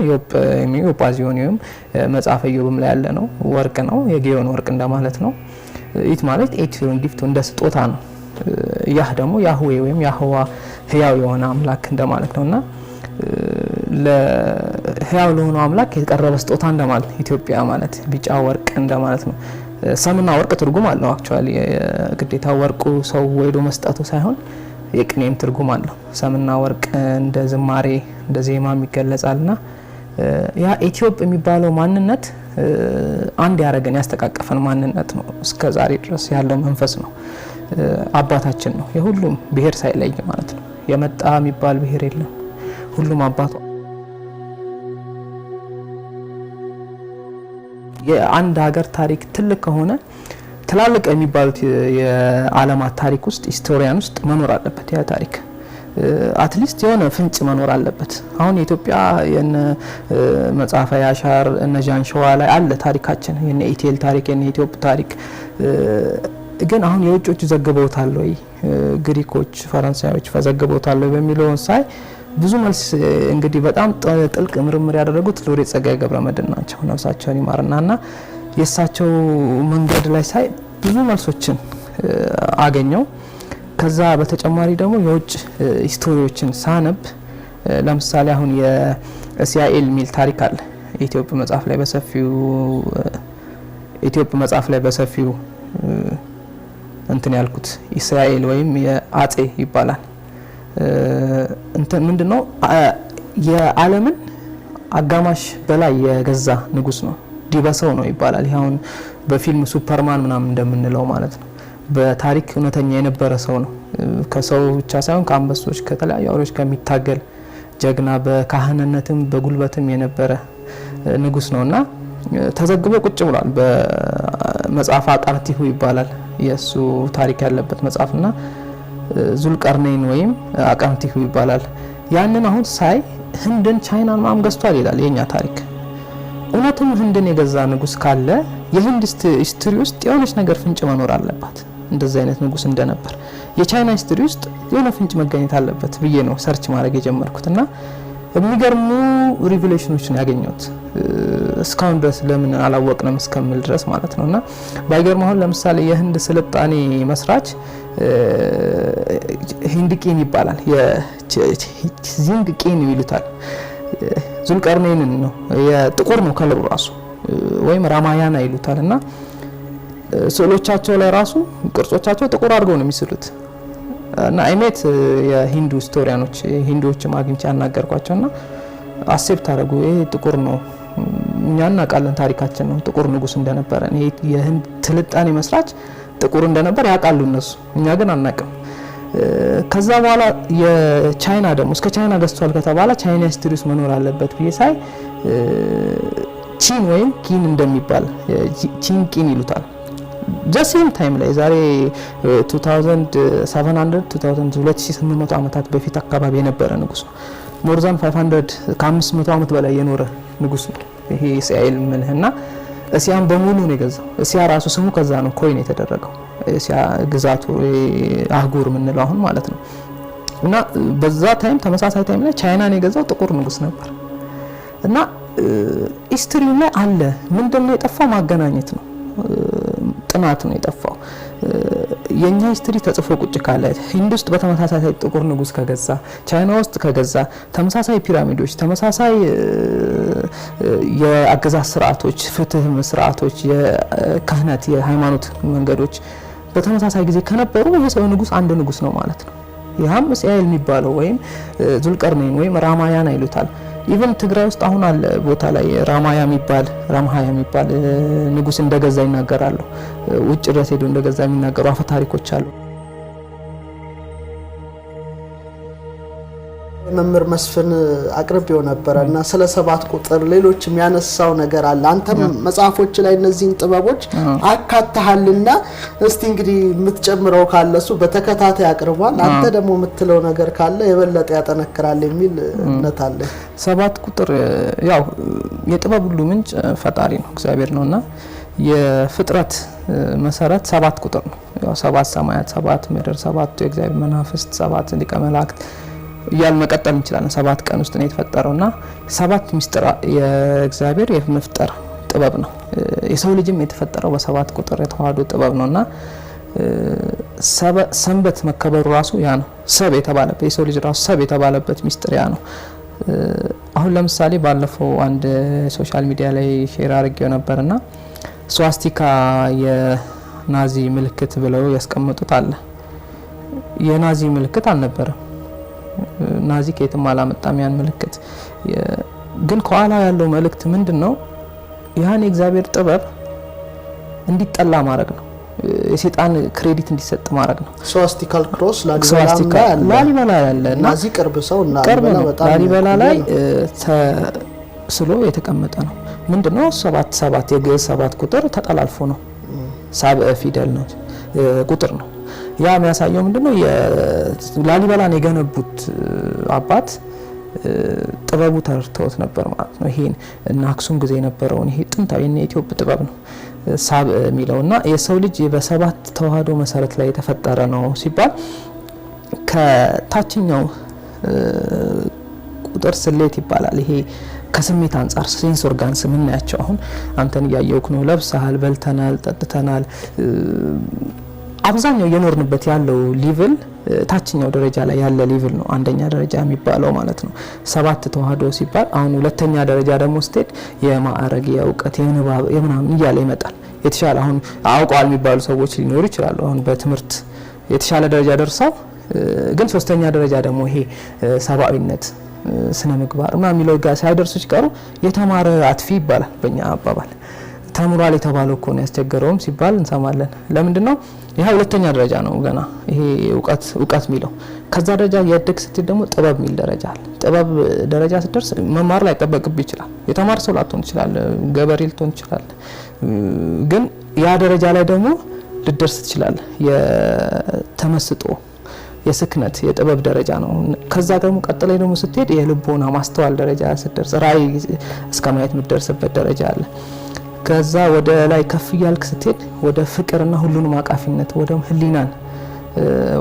ዮብ ዮጳዚዮኒየም መጽሐፈ ኢዮብም ላይ ያለ ነው። ወርቅ ነው፣ የጊዮን ወርቅ እንደማለት ነው። ኢት ማለት ኤት ጊፍት እንደ ስጦታ ነው። ያህ ደግሞ ያህዌ ወይም ያህዋ ህያው የሆነ አምላክ እንደማለት ነውና ለህያው ለሆነ አምላክ የቀረበ ስጦታ እንደማለት ኢትዮጵያ ማለት ቢጫ ወርቅ እንደማለት ነው። ሰምና ወርቅ ትርጉም አለው። አክቹአሊ ግዴታ ወርቁ ሰው ወይዶ መስጠቱ ሳይሆን የቅኔም ትርጉም አለው። ሰምና ወርቅ እንደ ዝማሬ እንደ ዜማም ይገለጻልና ያ ኢትዮጵ የሚባለው ማንነት አንድ ያረገን ያስተቃቀፈን ማንነት ነው። እስከ ዛሬ ድረስ ያለው መንፈስ ነው። አባታችን ነው የሁሉም ብሔር ሳይለይ ማለት ነው። የመጣ የሚባል ብሔር የለም። ሁሉም አባቱ የአንድ ሀገር ታሪክ ትልቅ ከሆነ ትላልቅ የሚባሉት የዓለማት ታሪክ ውስጥ ሂስቶሪያን ውስጥ መኖር አለበት። ያ ታሪክ አትሊስት የሆነ ፍንጭ መኖር አለበት። አሁን የኢትዮጵያ የነ መጽሐፈ ያሻር እነ ጃን ሸዋ ላይ አለ ታሪካችን፣ የነ ኢቴል ታሪክ የነ ኢትዮጵያ ታሪክ። ግን አሁን የውጮቹ ዘግበውታል ወይ ግሪኮች፣ ፈረንሳዮች ዘግበውታል ወይ በሚለው ሳይ ብዙ መልስ እንግዲህ በጣም ጥልቅ ምርምር ያደረጉት ሎሬት ጸጋዬ ገብረመድህን ናቸው። ነፍሳቸውን ይማርናና የሳቸው መንገድ ላይ ሳይ ብዙ መልሶችን አገኘው። ከዛ በተጨማሪ ደግሞ የውጭ ሂስቶሪዎችን ሳነብ ለምሳሌ አሁን የእስያኤል ሚል ታሪክ አለ ኢትዮጵያ መጽሐፍ ላይ በሰፊው እንትን ያልኩት እስያኤል ወይም የአጼ ይባላል። እንትን ምንድነው የዓለምን አጋማሽ በላይ የገዛ ንጉስ ነው። ዲበሰው ነው ይባላል። ይሄውን በፊልም ሱፐርማን ምናምን እንደምንለው ማለት ነው። በታሪክ እውነተኛ የነበረ ሰው ነው። ከሰው ብቻ ሳይሆን ከአንበሶች ከተለያዩ አውሬዎች ከሚታገል ጀግና፣ በካህንነትም በጉልበትም የነበረ ንጉስ ነውና ተዘግቦ ቁጭ ብሏል። በመጽሐፍ አቃርቲሁ ይባላል የሱ ታሪክ ያለበት መጽሐፍና ዙልቀርነይን ወይም አቃርቲሁ ይባላል። ያንን አሁን ሳይ ህንድን ቻይናን ማም ገዝቷል ይላል የኛ ታሪክ። እውነትም ህንድን የገዛ ንጉስ ካለ የህንድ ሂስትሪ ውስጥ የሆነች ነገር ፍንጭ መኖር አለባት። እንደዛ አይነት ንጉስ እንደነበር የቻይና ሂስትሪ ውስጥ የሆነ ፍንጭ መገኘት አለበት ብዬ ነው ሰርች ማድረግ የጀመርኩትና የሚገርሙ ሪቪሌሽኖችን ያገኘሁት እስካሁን ድረስ ለምን አላወቅንም እስከምል ድረስ ማለት ነውና ባይገርም አሁን ለምሳሌ የህንድ ስልጣኔ መስራች ሂንድቂን ይባላል። የዚንግ ቂን ይሉታል። ዙልቀርነይን ነው የጥቁር ነው ከለሩ ራሱ ወይም ራማያና ይሉታልና ስዕሎቻቸው ላይ ራሱ ቅርጾቻቸው ጥቁር አድርገው ነው የሚስሉት። እና አይሜት የሂንዱ ስቶሪያኖች ሂንዶችም አግኝቼ ያናገርኳቸውና አክሴፕት አደረጉ። ይሄ ጥቁር ነው፣ እኛ እናውቃለን፣ ታሪካችን ነው ጥቁር ንጉስ እንደነበረ። የህንድ ስልጣኔ መስራች ጥቁር እንደነበር ያውቃሉ እነሱ፣ እኛ ግን አናውቅም። ከዛ በኋላ የቻይና ደግሞ እስከ ቻይና ገዝቷል ከተባለ ቻይና ሂስትሪ ውስጥ መኖር አለበት ብዬ ሳይ ቺን ወይም ቂን እንደሚባል ቺን ቂን ይሉታል። ጀሴም ታይም ላይ ዛሬ 2700 ዓመታት በፊት አካባቢ የነበረ ንጉስ ነው። ሞርዛን 500 ከ500 ዓመት በላይ የኖረ ንጉስ ነው ይሄ እስያኤል ምንህና እስያን በሙሉ ነው የገዛው። እስያ ራሱ ስሙ ከዛ ነው ኮይን የተደረገው። እስያ ግዛቱ አህጉር ምንለው አሁን ማለት ነው። እና በዛ ታይም ተመሳሳይ ታይም ላይ ቻይናን የገዛው ጥቁር ንጉስ ነበር። እና ሂስትሪው ላይ አለ። ምንድነው የጠፋው? ማገናኘት ነው፣ ጥናት ነው የጠፋው። የኛ ሂስትሪ ተጽፎ ቁጭ ካለ ህንድ ውስጥ በተመሳሳይ ጥቁር ንጉስ ከገዛ፣ ቻይና ውስጥ ከገዛ፣ ተመሳሳይ ፒራሚዶች፣ ተመሳሳይ የአገዛዝ ስርዓቶች፣ ፍትህ ስርዓቶች፣ የካህናት የሃይማኖት መንገዶች በተመሳሳይ ጊዜ ከነበሩ የሰው ንጉስ አንድ ንጉስ ነው ማለት ነው። ይህም እስያኤል የሚባለው ወይም ዙልቀርነይን ወይም ራማያና ይሉታል። ኢቨን ትግራይ ውስጥ አሁን አለ ቦታ ላይ ራማሃያ የሚባል ንጉስ እንደገዛ ይናገራሉ። ውጭ ድረስ ሄዶ እንደገዛ የሚናገሩ አፈ ታሪኮች አሉ። መምህር መስፍን አቅርቤው ነበርና ስለ 7 ቁጥር ሌሎችም ያነሳው ነገር አለ። አንተም መጽሐፎች ላይ እነዚህን ጥበቦች አካተሃልና እስቲ እንግዲህ የምትጨምረው ካለሱ በተከታታይ አቅርቧል። አንተ ደግሞ የምትለው ነገር ካለ የበለጠ ያጠነክራል የሚል እምነት አለ። 7 ቁጥር ያው የጥበብ ሁሉ ምንጭ ፈጣሪ ነው እግዚአብሔር ነውና የፍጥረት መሰረት 7 ቁጥር ነው። ያው 7 ሰማያት፣ 7 ምድር፣ 7 የእግዚአብሔር መናፍስት፣ 7 ሊቀ መላእክት እያል መቀጠል እንችላለን። 7 ቀን ውስጥ ነው የተፈጠረውና 7 ሚስጥር የእግዚአብሔር የመፍጠር ጥበብ ነው። የሰው ልጅም የተፈጠረው በ7 ቁጥር የተዋህዶ ጥበብ ነውና ሰንበት መከበሩ ራሱ ያ ነው። ሰብ የተባለበት የሰው ልጅ ራሱ ሰብ የተባለበት ሚስጥር ያ ነው። አሁን ለምሳሌ ባለፈው አንድ ሶሻል ሚዲያ ላይ ሼር አድርጌው ነበርና ስዋስቲካ የናዚ ምልክት ብለው ያስቀመጡት አለ። የናዚ ምልክት አልነበረም። ናዚ ከየትም አላመጣም ያን ምልክት። ግን ከኋላ ያለው መልእክት ምንድነው? ያን የእግዚአብሔር ጥበብ እንዲጠላ ማድረግ ነው። የሰይጣን ክሬዲት እንዲሰጥ ማድረግ ነው። ስዋስቲካል ክሮስ ላሊበላ ያለ ናዚ ቅርብ ሰው እና ላሊበላ ላይ ተስሎ የተቀመጠ ነው። ምንድነው? 7 የግዕዝ 7 ቁጥር ተጠላልፎ ነው። ሳብዕ ፊደል ነው፣ ቁጥር ነው። ያ የሚያሳየው ምንድነው? ላሊበላን የገነቡት አባት ጥበቡ ተርተውት ነበር ማለት ነው። ይሄን እና አክሱም ጊዜ የነበረውን ይሄ ጥንታዊ የኢትዮጵያ ጥበብ ነው ሳብዕ የሚለውና የሰው ልጅ በ7 ተዋህዶ መሰረት ላይ የተፈጠረ ነው ሲባል ከታችኛው ቁጥር ስሌት ይባላል። ይሄ ከስሜት አንጻር ሴንስ ኦርጋንስ ምናያቸው አሁን አንተን ያየውክ ነው። ለብሰሃል፣ በልተናል፣ ጠጥተናል። አብዛኛው የኖርንበት ያለው ሌቭል ታችኛው ደረጃ ላይ ያለ ሌቭል ነው አንደኛ ደረጃ የሚባለው ማለት ነው። 7 ተዋህዶ ሲባል አሁን ሁለተኛ ደረጃ ደግሞ ስትሄድ የማዕረግ የእውቀት የንባብ የምናምን እያለ ይመጣል። የተሻለ አሁን አውቀዋል የሚባሉ ሰዎች ሊኖሩ ይችላሉ። አሁን በትምህርት የተሻለ ደረጃ ደርሰው ግን ሶስተኛ ደረጃ ደግሞ ይሄ ሰብአዊነት ስነ ምግባር ምናምን የሚለው ጋር ሳይደርሱ ሲቀሩ የተማረ አጥፊ ይባላል በእኛ አባባል። ተምሯል የተባለው እኮ ነው ያስቸገረውም ሲባል እንሰማለን። ለምንድን ነው? ይሄ ሁለተኛ ደረጃ ነው ገና ይሄ እውቀት የሚለው። ከዛ ደረጃ ያደግ ስትል ደግሞ ጥበብ የሚል ደረጃ አለ። ጥበብ ደረጃ ስትደርስ መማር ላይ ጠበቅብ ይችላል። የተማረ ሰው ላትሆን ይችላል፣ ገበሬ ልትሆን ይችላል። ግን ያ ደረጃ ላይ ደግሞ ልደርስ ትችላል። የተመስጦ የስክነት የጥበብ ደረጃ ነው። ከዛ ደግሞ ቀጥላይ ደግሞ ስትሄድ የልቦና ማስተዋል ደረጃ ስትደርስ ራእይ እስከ ማየት የምትደርስበት ደረጃ አለ። ከዛ ወደ ላይ ከፍ እያልክ ስትሄድ ወደ ፍቅርና ሁሉንም አቃፊነት ወደ ህሊናን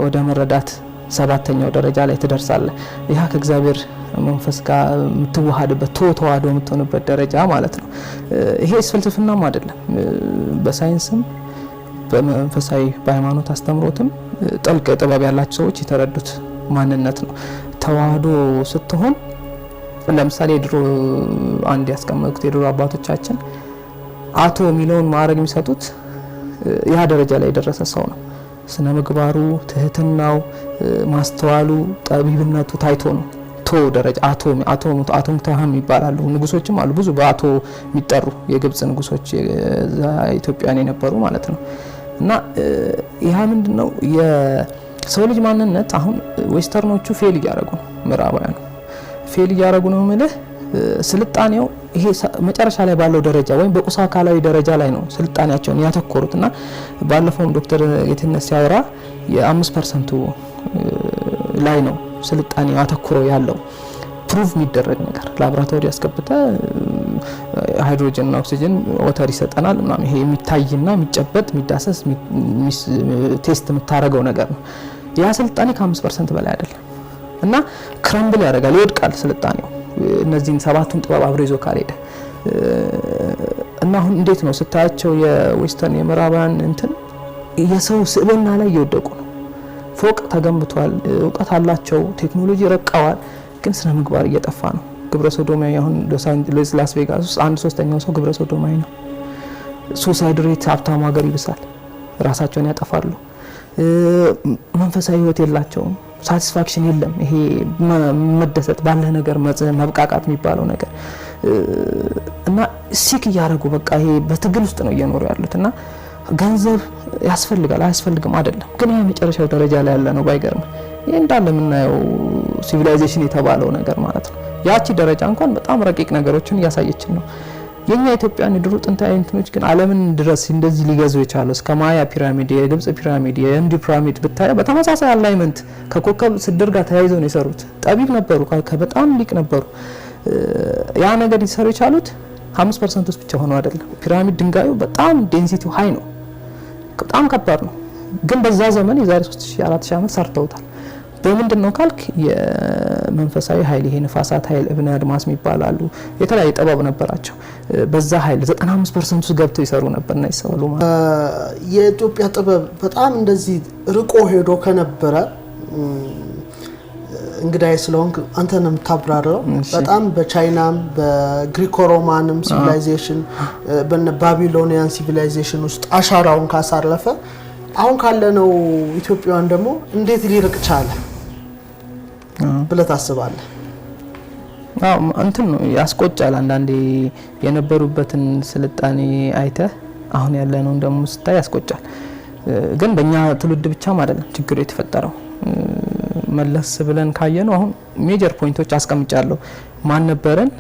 ወደ መረዳት 7ኛው ደረጃ ላይ ትደርሳለህ። ይሄ ከእግዚአብሔር መንፈስ ጋር የምትዋሃድበት ተዋህዶ የምትሆንበት ደረጃ ማለት ነው። ይሄ ፍልስፍናም አይደለም። በሳይንስም በመንፈሳዊ በሃይማኖት አስተምሮትም ጥልቅ ጥበብ ያላቸው ሰዎች የተረዱት ማንነት ነው። ተዋህዶ ስትሆን ለምሳሌ ድሮ አንድ ያስቀመጡት የድሮ አባቶቻችን አቶ የሚለውን ማዕረግ የሚሰጡት ያ ደረጃ ላይ የደረሰ ሰው ነው። ስነ ምግባሩ፣ ትህትናው፣ ማስተዋሉ፣ ጠቢብነቱ ታይቶ ነው ደረጃ አቶ ተሃም ይባላሉ። ንጉሶችም አሉ ብዙ በአቶ የሚጠሩ የግብጽ ንጉሶች ኢትዮጵያን የነበሩ ማለት ነው። እና ይሄ ምንድነው የሰው ልጅ ማንነት አሁን ዌስተርኖቹ ፌል እያደረጉ ነው፣ ምዕራባውያኑ ፌል እያደረጉ ነው ማለት ስልጣኔው ይሄ መጨረሻ ላይ ባለው ደረጃ ወይም በቁሳ አካላዊ ደረጃ ላይ ነው ስልጣኔያቸውን ያተኮሩትና ባለፈው ዶክተር ጌትነት ሲያወራ የ5% ላይ ነው ስልጣኔው ያተኮረው ያለው ፕሩቭ የሚደረግ ነገር ላብራቶሪ ያስገብተ ሃይድሮጅን እና ኦክሲጅን ወተር ይሰጠናል እና ይሄ የሚታይና የሚጨበጥ የሚዳሰስ ቴስት የምታረገው ነገር ነው። ያ ስልጣኔ ከ5% በላይ አይደለም እና ክራምብል ያደርጋል፣ ይወድቃል ስልጣኔው እነዚህን 7ቱን ጥበብ አብሮ ይዞ ካልሄደ እና አሁን እንዴት ነው ስታያቸው የዌስተርን የምዕራባውያን እንትን የሰው ስብዕና ላይ እየወደቁ ነው። ፎቅ ተገንብቷል፣ እውቀት አላቸው፣ ቴክኖሎጂ ረቀዋል፣ ግን ስነ ምግባር እየጠፋ ነው። ግብረ ሶዶማዊ አሁን ላስ ቬጋስ ውስጥ 1/3 ሰው ግብረ ሶዶማዊ ነው። ሱሳይድ ሬት ሀብታሙ ሀገር ይብሳል፣ ራሳቸውን ያጠፋሉ፣ መንፈሳዊ ህይወት የላቸውም፣ ሳቲስፋክሽን የለም። ይሄ መደሰት ባለ ነገር መብቃቃት የሚባለው ነገር እና ሲክ እያደረጉ በቃ ይሄ በትግል ውስጥ ነው እየኖሩ ያሉት እና ገንዘብ ያስፈልጋል አያስፈልግም አይደለም፣ ግን ይሄ መጨረሻው ደረጃ ላይ ያለ ነው። ባይገርም ይሄ እንዳለ የምናየው ሲቪላይዜሽን የተባለው ነገር ማለት ነው። ያቺ ደረጃ እንኳን በጣም ረቂቅ ነገሮችን እያሳየችን ነው። የኛ ኢትዮጵያን የድሮ ጥንታዊ እንትኖች ግን ዓለምን ድረስ እንደዚህ ሊገዙ የቻለው እስከ ማያ ፒራሚድ፣ የግብጽ ፒራሚድ፣ የህንድ ፒራሚድ ብታየው በተመሳሳይ አላይመንት ከኮከብ ስድር ጋር ተያይዘው ነው የሰሩት። ጠቢብ ነበሩ፣ በጣም ሊቅ ነበሩ። ያ ነገር ሊሰሩ የቻሉት 5% ውስጥ ብቻ ሆኖ አይደለም። ፒራሚድ ድንጋዩ በጣም ዴንሲቲው ሃይ ነው፣ በጣም ከባድ ነው። ግን በዛ ዘመን የዛሬ 3000 4000 ዓመት ሰርተውታል። በምንድን ነው ካልክ የመንፈሳዊ ኃይል ይሄ ንፋሳት ኃይል እብነ አድማስ የሚባላሉ የተለያየ ጥበብ ነበራቸው። በዛ ኃይል 95% ገብተው ይሰሩ ነበር እና ይሰሩ ማለት የኢትዮጵያ ጥበብ በጣም እንደዚህ ርቆ ሄዶ ከነበረ እንግዳይ ስለሆንክ አንተ ነው የምታብራራው። በጣም በቻይናም በግሪኮ ሮማንም ሲቪላይዜሽን በባቢሎኒያን ሲቪላይዜሽን ውስጥ አሻራውን ካሳረፈ አሁን ካለነው ኢትዮጵያውያን ደግሞ እንዴት ሊርቅ ቻለ ብለህ ታስባለህ? እንትን ነው ያስቆጫል። አንዳንዴ የነበሩበትን ስልጣኔ አይተህ አሁን ያለነው ደግሞ ስታይ ያስቆጫል። ግን በእኛ ትውልድ ብቻም አይደለም ችግሩ የተፈጠረው። መለስ ብለን ካየነው አሁን ሜጀር ፖይንቶች አስቀምጫለሁ። ማን ነበረን፣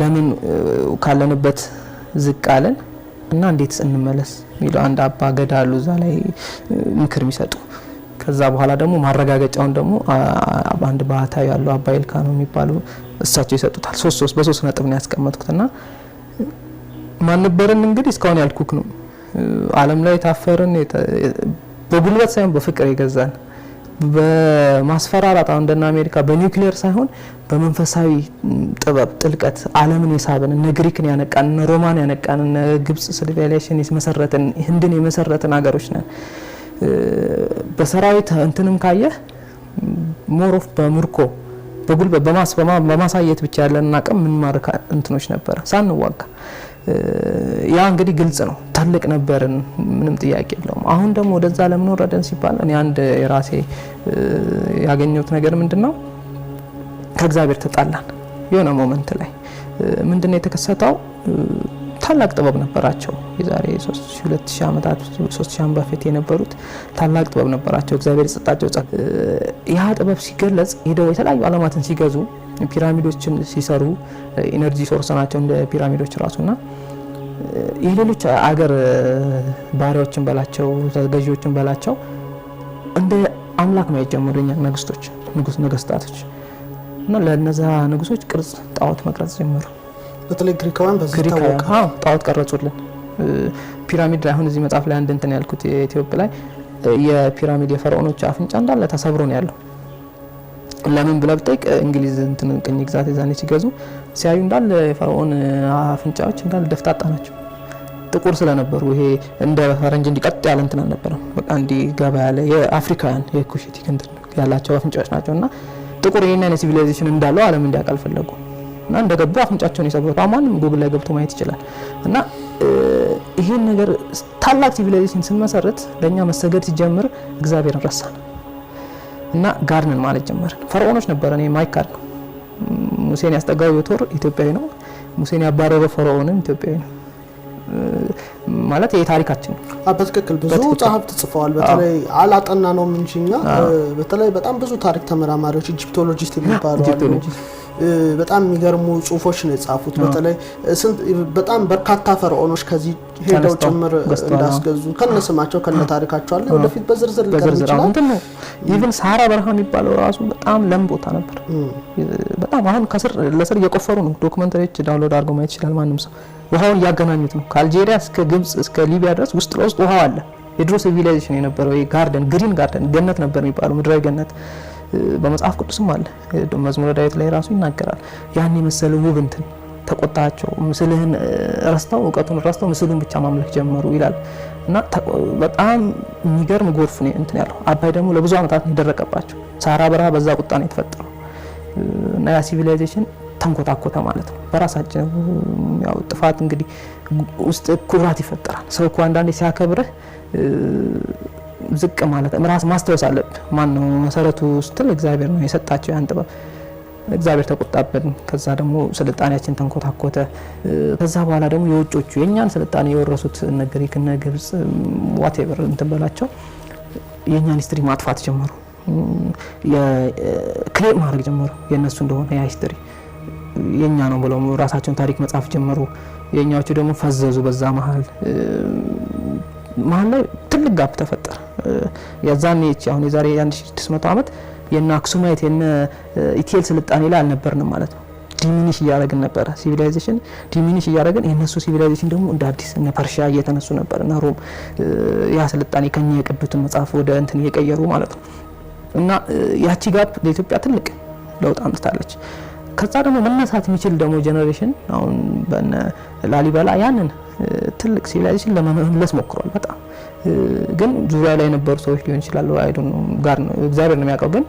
ለምን ካለንበት ዝቅ አለን እና እንዴት እንመለስ የሚለው አንድ አባ ገዳ አሉ እዛ ላይ ምክር የሚሰጡ። ከዛ በኋላ ደግሞ ማረጋገጫውን ደግሞ አንድ ባህታዊ ያለው አባ ይልካ ነው የሚባሉ እሳቸው ይሰጡታል። በሶስት ነጥብ ነው ያስቀመጥኩትና ማን ነበረን እንግዲህ እስካሁን ያልኩክ ነው። ዓለም ላይ ታፈርን በጉልበት ሳይሆን በፍቅር የገዛን በማስፈራራት አሁን እንደና አሜሪካ በኒውክሊየር ሳይሆን በመንፈሳዊ ጥበብ ጥልቀት ዓለምን የሳበን እነ ግሪክን ያነቃን እነ ሮማን ያነቃን እነ ግብጽ ሲቪላይዜሽን የመሰረትን ህንድን የመሰረትን ሀገሮች ነን። በሰራዊት እንትንም ካየህ ሞሮፍ በምርኮ በጉልበት በማሳየት ብቻ ያለን አቅም ምን ማረካ እንትኖች ነበር ሳንዋጋ። ያ እንግዲህ ግልጽ ነው ታልቅ ነበርን፣ ምንም ጥያቄ የለውም። አሁን ደግሞ ወደዛ ለምን ወረደን ሲባል እኔ አንድ የራሴ ያገኘሁት ነገር ምንድነው ከእግዚአብሔር ተጣላን። የሆነ ሞመንት ላይ ምንድነው የተከሰተው? ታላቅ ጥበብ ነበራቸው። የዛሬ 3000 ዓመታት 3000 ዓመት በፊት የነበሩት ታላቅ ጥበብ ነበራቸው። እግዚአብሔር የሰጣቸው ያ ጥበብ ሲገለጽ ሄደው የተለያዩ ዓለማትን ሲገዙ ፒራሚዶችን ሲሰሩ ኢነርጂ ሶርስ ናቸው እንደ ፒራሚዶች ራሱና የሌሎች አገር ባሪያዎችን በላቸው ተገዢዎችን በላቸው እንደ አምላክ ነው የጀመሩኛ ነገስታቶች እና ለነዛ ንጉሶች ቅርጽ ጣዖት መቅረጽ ጀመሩ። በተለይ ግሪካውያን በዚህ ታወቀ ጣዖት ቀረጹልን። ፒራሚድ ላይ አሁን እዚህ መጽሐፍ ላይ አንድ እንትን ያልኩት የኢትዮጵያ ላይ የፒራሚድ የፈርዖኖች አፍንጫ እንዳለ ተሰብሮ ነው ያለው። ለምን ብለህ ብጠይቅ እንግሊዝ እንትን ቅኝ ግዛት የዛኔ ሲገዙ ሲያዩ እንዳለ የፈርዖን አፍንጫዎች እንዳለ ደፍጣጣ ናቸው። ጥቁር ስለነበሩ ይሄ እንደ ፈረንጅ እንዲቀጥ ያለ እንትን አልነበረም። በቃ እንዲ ገባ ያለ የአፍሪካውያን የኩሽቲክ እንትን ያላቸው አፍንጫዎች ናቸውና ጥቁር የኛ ሲቪላይዜሽን እንዳለው ዓለም እንዲያውቅ አልፈለጉ እና እንደገቡ አፍንጫቸውን የሰብሩት። ማንም ጉግል ላይ ገብቶ ማየት ይችላል። እና ይሄን ነገር ታላቅ ሲቪላይዜሽን ስንመሰርት ለኛ መሰገድ ሲጀምር እግዚአብሔርን ረሳን እና ጋርነን ማለት ጀመርን። ፈርዖኖች ነበር። እኔ ማይካድ ነው። ሙሴን ያስጠጋው ዮቶር ኢትዮጵያዊ ነው። ሙሴን ያባረረው ፈርዖንም ኢትዮጵያዊ ነው። ማለት ይሄ ታሪካችን ነው። በትክክል ብዙ ጸሐፍት ጽፈዋል። በተለይ አላጠና ነው እንጂኛ በተለይ በጣም ብዙ ታሪክ ተመራማሪዎች ኢጂፕቶሎጂስት የሚባሉ አሉ። በጣም የሚገርሙ ጽሁፎች ነው የጻፉት። በተለይ በጣም በርካታ ፈርዖኖች ከዚህ ሄደው ጭምር እንዳስገዙ ከነስማቸው ከነታሪካቸው አለ። ወደፊት በዝርዝር ሊቀርብ ይችላል። ኢቭን ሳራ በረሃ የሚባለው ራሱ በጣም ለም ቦታ ነበር። በጣም አሁን ከስር ለስር እየቆፈሩ ነው። ዶክመንተሪዎች ዳውንሎድ አድርገው ማየት ይችላል ማንም ሰው። ውሃውን እያገናኙት ነው። ከአልጄሪያ እስከ ግብጽ እስከ ሊቢያ ድረስ ውስጥ ለውስጥ ውሃ አለ። የድሮ ሲቪላይዜሽን የነበረው ጋርደን ግሪን ጋርደን ገነት ነበር የሚባለው ምድራዊ ገነት በመጽሐፍ ቅዱስም አለ። መዝሙረ ዳዊት ላይ ራሱ ይናገራል። ያን የመሰለ ውብ እንትን ተቆጣቸው፣ ምስልህን ረስተው እውቀቱን ረስተው ምስሉን ብቻ ማምለክ ጀመሩ ይላል እና በጣም የሚገርም ጎርፍ ነው እንትን ያለው። አባይ ደግሞ ለብዙ ዓመታት ነው የደረቀባቸው። ሳራ በረሃ በዛ ቁጣ ነው የተፈጠረው እና ያ ሲቪላይዜሽን ተንኮታኮተ ማለት ነው። በራሳችን ያው ጥፋት እንግዲህ ውስጥ ኩራት ይፈጠራል። ሰው እኮ አንዳንዴ ሲያከብርህ ዝቅ ማለት ራስ ማስተዋወስ አለብህ። ማን ነው መሰረቱ ስትል እግዚአብሔር ነው የሰጣቸው ያን ጥበብ። እግዚአብሔር ተቆጣበን። ከዛ ደግሞ ስልጣኔያችን ተንኮታኮተ። ከዛ በኋላ ደግሞ የውጮቹ የኛን ስልጣኔ የወረሱት እነ ግሪክ እነ ግብጽ ዋቴቨር እንተበላቸው የኛን ሂስትሪ ማጥፋት ጀመሩ። የክሌም ማድረግ ጀመሩ የነሱ እንደሆነ ያ ሂስትሪ የኛ ነው ብለው ራሳቸውን ታሪክ መጻፍ ጀመሩ። የኛዎቹ ደግሞ ፈዘዙ። በዛ መሀል ላይ ትልቅ ጋፕ ተፈጠረ። ያዛኔ አሁን የዛሬ 1600 ዓመት የና አክሱማይት የነ ኢቲኤል ስልጣኔ ላይ አልነበርንም ማለት ነው። ዲሚኒሽ እያደረግን ነበረ። ሲቪላይዜሽን ዲሚኒሽ እያደረግን የነሱ ሲቪላይዜሽን ደግሞ እንደ አዲስ እነ ፐርሺያ እየተነሱ ነበር እና ሮም ያ ስልጣኔ ከኛ የቀዱትን መጽሐፍ ወደ እንትን እየቀየሩ ማለት ነው። እና ያቺ ጋፕ ለኢትዮጵያ ትልቅ ለውጥ አምጥታለች። ከዛ ደግሞ መነሳት የሚችል ደግሞ ጀነሬሽን አሁን በነ ላሊበላ ያንን ትልቅ ሲቪላይዜሽን ለመመለስ ሞክሯል። በጣም ግን ዙሪያ ላይ የነበሩ ሰዎች ሊሆን ይችላል አይ ዶንት ኖ ጋር ነው እግዚአብሔር ነው የሚያውቀው። ግን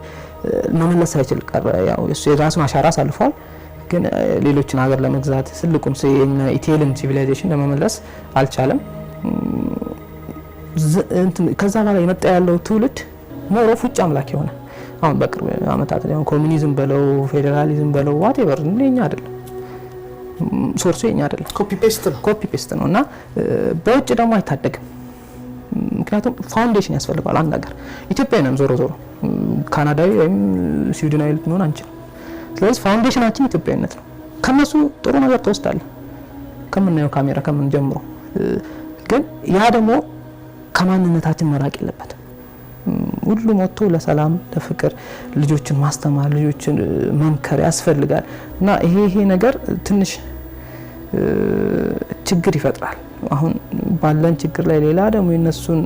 መመለስ ሳይችል ቀረ። ያው እሱ የራሱን አሻራ አሳልፏል። ግን ሌሎችን ሀገር ለመግዛት ትልቁን ኢቴልን ሲቪላይዜሽን ለመመለስ አልቻለም። ከዛ በኋላ የመጣ ያለው ትውልድ ሞሮፍ ውጭ አምላክ የሆነ አሁን በቅርብ አመታት ላይ ኮሚኒዝም በለው ፌዴራሊዝም በለው ዋቴቨር እንደኛ አይደለም፣ ሶርሱ የኛ አይደለም፣ ኮፒ ፔስት ነው እና በውጭ ደግሞ አይታደግም። ምክንያቱም ፋውንዴሽን ያስፈልጋል አንድ ነገር። ኢትዮጵያዊ ነን ዞሮ ዞሮ ካናዳዊ ወይም ስዊድናዊ ልንሆን አንችልም። ስለዚህ ፋውንዴሽናችን ኢትዮጵያዊነት ነው። ከነሱ ጥሩ ነገር ተወስዳለህ ከምናየው ካሜራ ከምን ጀምሮ፣ ግን ያ ደግሞ ከማንነታችን መራቅ የለበትም። ሁሉም ወጥቶ ለሰላም ለፍቅር ልጆችን ማስተማር ልጆችን መምከር ያስፈልጋል እና ይሄ ነገር ትንሽ ችግር ይፈጥራል። አሁን ባለን ችግር ላይ ሌላ ደግሞ የነሱን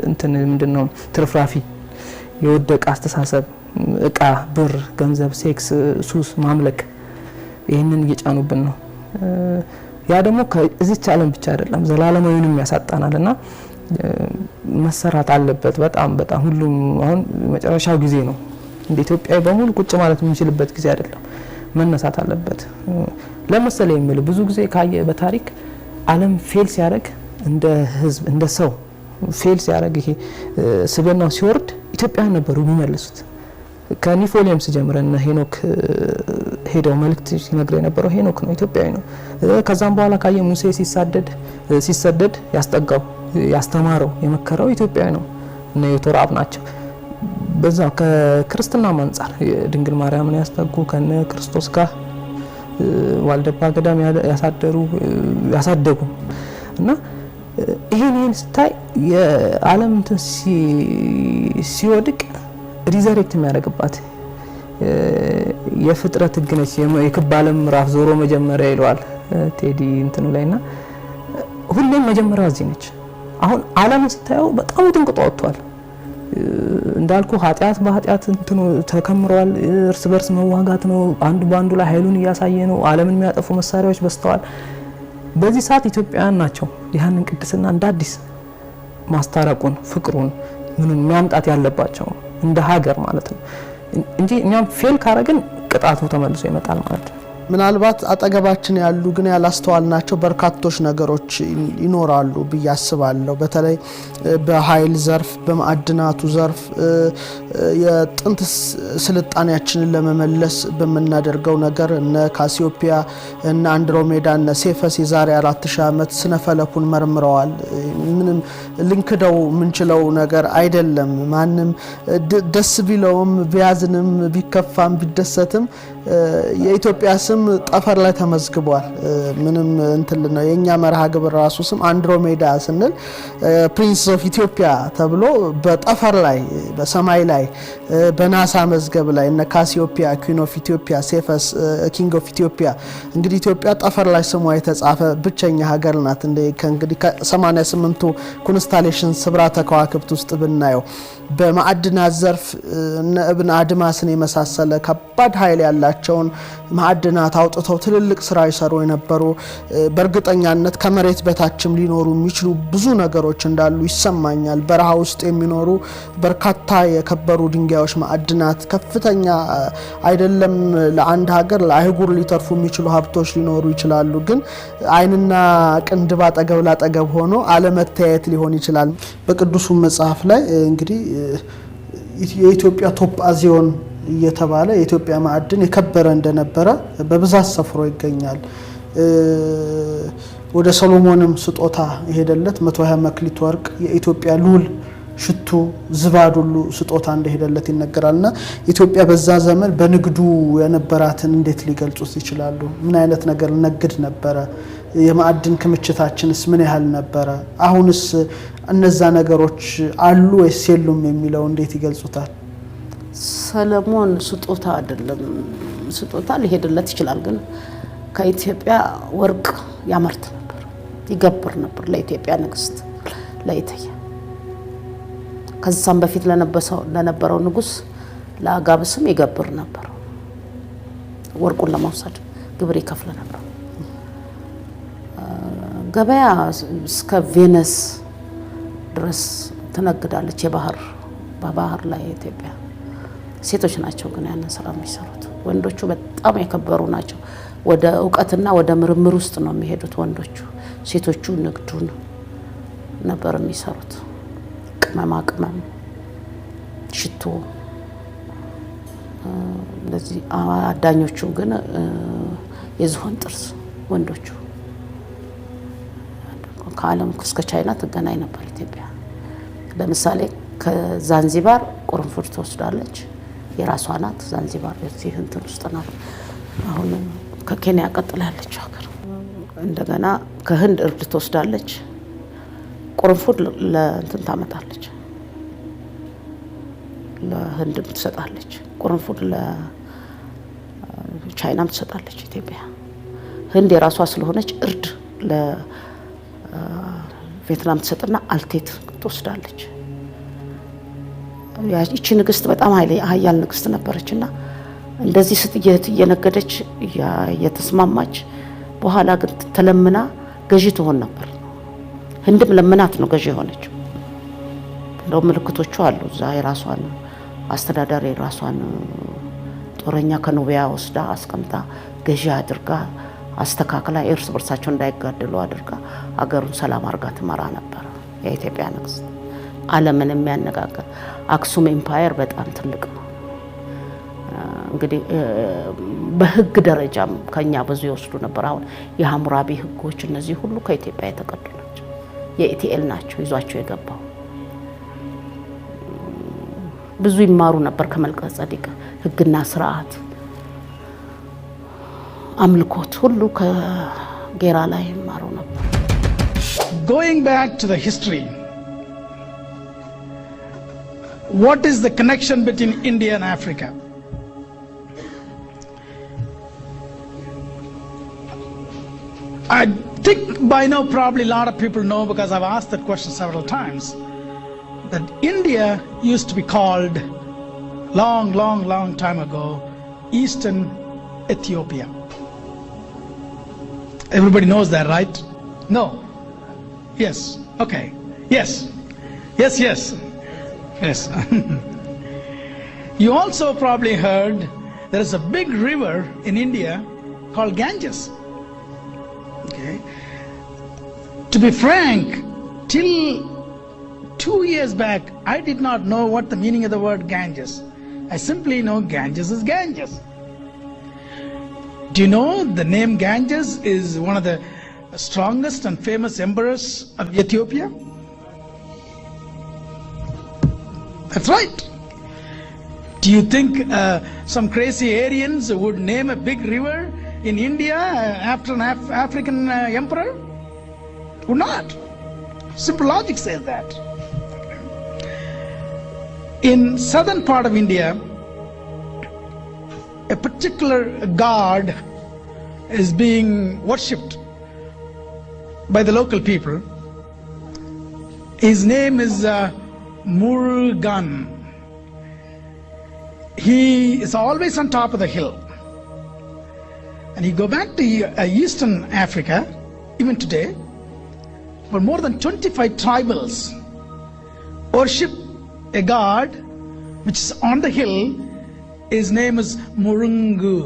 እንትን ምንድነው ትርፍራፊ የወደቀ አስተሳሰብ እቃ፣ ብር፣ ገንዘብ፣ ሴክስ፣ ሱስ ማምለክ ይሄንን እየጫኑብን ነው። ያ ደግሞ ከዚህች ዓለም ብቻ አይደለም ዘላለማዊንም ያሳጣናልና መሰራት አለበት። በጣም ሁሉም አሁን መጨረሻው ጊዜ ነው። እንደ ኢትዮጵያዊ በሙሉ ቁጭ ማለት የምንችልበት ጊዜ አይደለም። መነሳት አለበት። ለምሳሌ የሚል ብዙ ጊዜ ካየ በታሪክ ዓለም ፌል ሲያደርግ እንደ ህዝብ እንደ ሰው ፌል ሲያደርግ ይሄ ስብናው ሲወርድ ኢትዮጵያውያን ነበሩ የሚመልሱት። ከኒፎሊየምስ ጀምረን ሄኖክ ሄደው መልእክት ሲነግር የነበረው ሄኖክ ነው፣ ኢትዮጵያዊ ነው። ከዛም በኋላ ካየ ሙሴ ሲሰደድ ያስጠጋው ያስተማረው የመከረው ኢትዮጵያዊ ነው እና የቶራብ ናቸው። በዛ ከክርስትና አንፃር ድንግል ማርያምን ያስጠጉ ከነ ክርስቶስ ጋር ዋልደባ ገዳም ያሳደጉ እና ይሄን ስታይ የዓለም እንትን ሲወድቅ ሪዘሬክት የሚያደርግባት የፍጥረት ህግ ነች። የክብ ዓለም ምዕራፍ ዞሮ መጀመሪያ ይለዋል ቴዲ እንትኑ ላይና ሁሌም መጀመሪያው እዚህ ነች። አሁን ዓለምን ስታየው በጣም ጥንቅጦ ወጥቷል። እንዳልኩ ኃጢያት በኃጢያት እንትኑ ተከምሯል። እርስ በርስ መዋጋት ነው። አንዱ ባንዱ ላይ ኃይሉን እያሳየ ነው። ዓለምን የሚያጠፉ መሳሪያዎች በስተዋል። በዚህ ሰዓት ኢትዮጵያውያን ናቸው ያንን ቅድስና እንደ አዲስ ማስታረቁን ፍቅሩን ምኑን የሚያምጣት ያለባቸው እንደ ሀገር ማለት ነው እንጂ እኛም ፌል ካረግን ቅጣቱ ተመልሶ ይመጣል ማለት ነው። ምናልባት አጠገባችን ያሉ ግን ያላስተዋልናቸው በርካቶች ነገሮች ይኖራሉ ብዬ አስባለሁ። በተለይ በኃይል ዘርፍ በማዕድናቱ ዘርፍ የጥንት ስልጣኔያችንን ለመመለስ በመናደርገው ነገር እነ ካሲዮፒያ እነ አንድሮሜዳ እነ ሴፈስ የዛሬ 4000 ዓመት ስነፈለኩን መርምረዋል። ምንም ልንክደው ምንችለው ነገር አይደለም። ማንም ደስ ቢለውም ቢያዝንም ቢከፋም ቢደሰትም የኢትዮጵያ ስም ጠፈር ላይ ተመዝግቧል። ምንም እንትን ነው የኛ መርሃ ግብር ራሱ ስም አንድሮሜዳ ስንል ፕሪንስ ኦፍ ኢትዮጵያ ተብሎ በጠፈር ላይ በሰማይ ላይ በናሳ መዝገብ ላይ እነ ካሲዮፒያ ኩዊን ኦፍ ኢትዮጵያ ሴፈስ ኪንግ ኦፍ ኢትዮጵያ። እንግዲህ ኢትዮጵያ ጠፈር ላይ ስሟ የተጻፈ ብቸኛ ሀገር ናት። እንግዲህ ከ88ቱ ኮንስታሌሽን ስብራተ ከዋክብት ውስጥ ብናየው በማዕድናት ዘርፍ እነ እብነ አድማስን የመሳሰለ ከባድ ኃይል ያላቸውን ማዕድናት አውጥተው ትልልቅ ስራ ይሰሩ የነበሩ በእርግጠኛነት ከመሬት በታችም ሊኖሩ የሚችሉ ብዙ ነገሮች እንዳሉ ይሰማኛል። በረሃ ውስጥ የሚኖሩ በርካታ የከበሩ ድንጋዮች ማዕድናት ከፍተኛ አይደለም ለአንድ ሀገር ለአህጉር ሊተርፉ የሚችሉ ሀብቶች ሊኖሩ ይችላሉ። ግን አይንና ቅንድብ አጠገብ ላጠገብ ሆኖ አለመተያየት ሊሆን ይችላል። በቅዱሱ መጽሐፍ ላይ እንግዲህ የኢትዮጵያ ቶጳዚዮን እየተባለ የኢትዮጵያ ማዕድን የከበረ እንደነበረ በብዛት ሰፍሮ ይገኛል። ወደ ሰሎሞንም ስጦታ የሄደለት 120 መክሊት ወርቅ የኢትዮጵያ ሉል ሽቱ ዝባድ ሁሉ ስጦታ እንደሄደለት ይነገራልና ኢትዮጵያ በዛ ዘመን በንግዱ የነበራትን እንዴት ሊገልጹት ይችላሉ? ምን አይነት ነገር ነግድ ነበረ? የማዕድን ክምችታችንስ ምን ያህል ነበረ? አሁንስ እነዛ ነገሮች አሉ ወይስ የሉም የሚለው እንዴት ይገልጹታል? ሰለሞን ስጦታ አይደለም፣ ስጦታ ሊሄድለት ይችላል። ግን ከኢትዮጵያ ወርቅ ያመርት ነበር፣ ይገብር ነበር ለኢትዮጵያ ንግስት ለኢትዮጵያ ከዛም በፊት ለነበረው ንጉስ ለአጋብስም ይገብር ነበር ወርቁን ለማውሰድ ግብር ይከፍል ነበር ገበያ እስከ ቬነስ ድረስ ተነግዳለች በባህር ላይ ኢትዮጵያ ሴቶች ናቸው ግን ያንን ስራ የሚሰሩት ወንዶቹ በጣም የከበሩ ናቸው ወደ ዕውቀትና ወደ ምርምር ውስጥ ነው የሚሄዱት ወንዶቹ ሴቶቹ ንግዱን ነበር የሚሰሩት ቅመማ ቅመም ሽቶ ለዚህ አዳኞቹ ግን የዝሆን ጥርስ ወንዶቹ ከዓለም እስከ ቻይና ትገናኝ ነበር ኢትዮጵያ ለምሳሌ ከዛንዚባር ቁርንፉድ ትወስዳለች የራሷ ናት ዛንዚባር እዚህ እንትን ውስጥ ናት አሁን ከኬንያ ቀጥላለች ሀገር እንደገና ከህንድ እርድ ትወስዳለች ቁርንፉድ ለእንትን ታመጣለች ለህንድ ትሰጣለች ቁርንፉድ ለቻይናም ትሰጣለች ኢትዮጵያ ህንድ የራሷ ስለሆነች እርድ ለቪየትናም ትሰጥና አልቴት ትወስዳለች ያቺ ንግስት በጣም ኃያል ንግስት ነበረችና እንደዚህ ስትየት እየነገደች የተስማማች በኋላ ግን ተለምና ገዢ ትሆን ነበር ህንድም ለምናት ነው ገዢ ሆነችው እንደው ምልክቶቹ አሉ እዛ የራሷን አስተዳዳሪ የራሷን ጦረኛ ከኑቢያ ወስዳ አስቀምጣ ገዢ አድርጋ አስተካክላ እርስ በርሳቸው እንዳይጋደሉ አድርጋ አገሩን ሰላም አርጋ ትመራ ነበር የኢትዮጵያ ንግስት ዓለምን የሚያነጋግር አክሱም ኤምፓየር በጣም ትልቅ ነው እንግዲህ በህግ ደረጃም ከኛ ብዙ ይወስዱ ነበር አሁን የሐሙራቢ ህጎች እነዚህ ሁሉ ከኢትዮጵያ የተቀዱ ናቸው የኢቲኤል ናቸው ይዟቸው የገባው ብዙ ይማሩ ነበር ከመልከ ጸዲቅ ህግና ስርዓት አምልኮት ሁሉ ከጌራ ላይ ይማሩ ነበር Going back to the history, what is the connection between India and Africa? I think by now probably a lot of people know because I've asked that question several times that India used to be called long time ago Eastern Ethiopia. Everybody knows that, right? No? Yes. Okay. Yes. Yes. You also probably heard there is a big river in India called Ganges. Okay. To be frank, till 2 years back, I did not know what the meaning of the word Ganges. I simply know Ganges is Ganges. Do you know the name Ganges is one of the strongest and famous emperors of Ethiopia? That's right. Do you think some crazy Aryans would name a big river in India after an African emperor? Would not. Simple logic says that. In southern part of India, a particular god is being worshipped by the local people. His name is Murugan. He is always on top of the hill. And you go back to Eastern Africa, even today, but more than 25 tribals worship a god which is on the hill. His name is Murungu.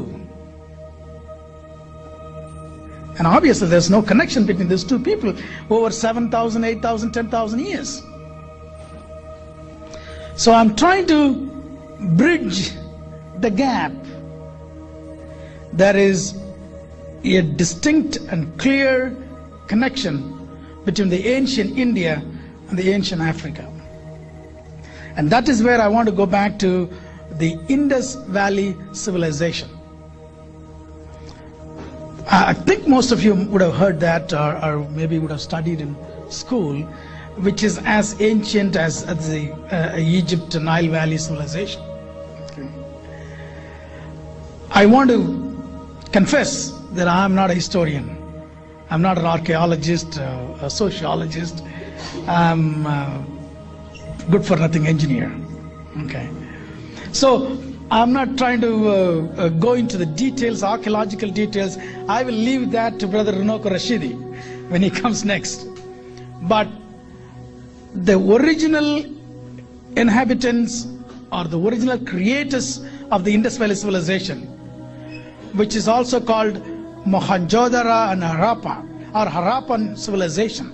And obviously there's no connection between these two people over 7,000, 8,000, 10,000 years. So I'm trying to bridge the gap. There is a distinct and clear connection between the ancient India and the ancient Africa. And that is where I want to go back to the Indus Valley civilization. I think most of you would have heard that or maybe would have studied in school, which is as ancient as the Egypt Nile Valley civilization. Okay. I want to confess that I am not a historian. I'm not an archaeologist, a sociologist. I'm good-for-nothing engineer. Okay, so I'm not trying to go into the details, archaeological details. I will leave that to Brother Runoko Rashidi when he comes next. But the original inhabitants or the original creators of the Indus Valley civilization, which is also called Mohenjo-daro and Harappa, or Harappan civilization,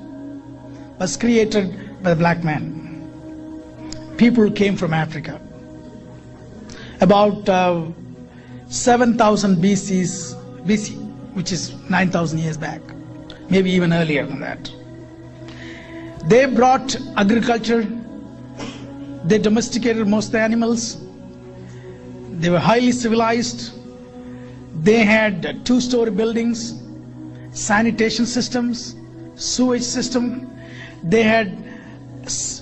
was created by the black man. People came from Africa. About 7,000 BC, which is 9,000 years back, maybe even earlier than that. They brought agriculture, they domesticated most of the animals, they were highly civilized, they had 2-story buildings, sanitation systems, sewage system, they had